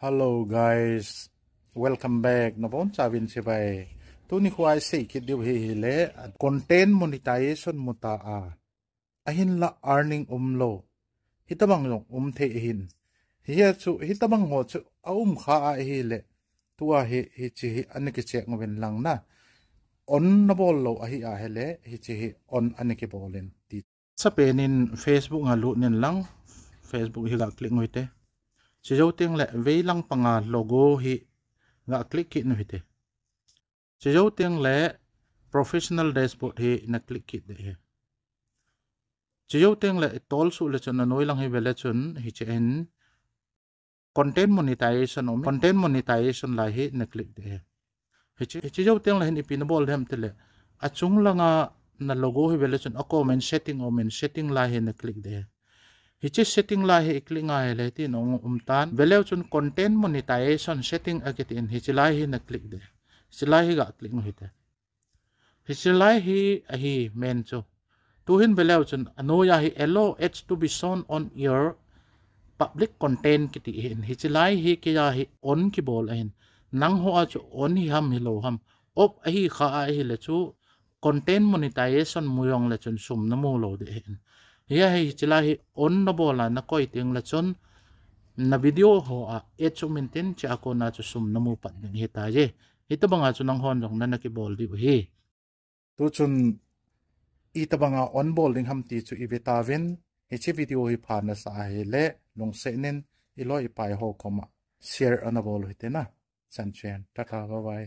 Hello guys, welcome back. Nabon sabin si bay. Tuni ko ay say kid yu hihile at content monetization muta ahin la earning umlo. Hitabang yung umte ihin. Hiya chu hitabang ho chu kha hile. Tua hi chi aniki check ngwen lang na. On na bollo ahi ahele hi chi on aniki bolen. Sa penin Facebook nga lu nin lang. Facebook higa click ngoite. Si dấu tiếng lệ với lăng bằng logo hi ngã click kit nó hite. Si dấu tiếng lệ professional dashboard hi na click kit de. Si dấu tiếng lệ tol su le chun noi lang hi vele chun hi chen content monetization la hi na click de. Hi dấu tiếng lệ hi pinball hem tele. Achung langa na logo hi vele chun comment setting la hi na click de. Hichi setting la hi click nga hele ti nong umtan veleu chun content monetization setting akitin hichilai hi na click de hichilai hi ga click hite hichilai hi ahi men chu tuhin veleu chun anoya hi allow ads to be shown on your public content kiti hin hichilai hi kiya hi on ki bol ahin nang ho chu on hi ham hi lo ham op ahi kha ahi le chu content monetization muyong le chun sum na mu lo de hin hiya hi chila hi on na bola na koi ting la chon na video ho a echu maintain cha ko na chu sum na mu pat ding hi ta je ito banga chu nang hon jong na na ki bol di hi tu chun ita banga on ball ding ham ti chu ibetavin hi chi video hi pha na sa hi le long se nen iloi pai ho koma share ana bol hi te na chan chen ta bye bye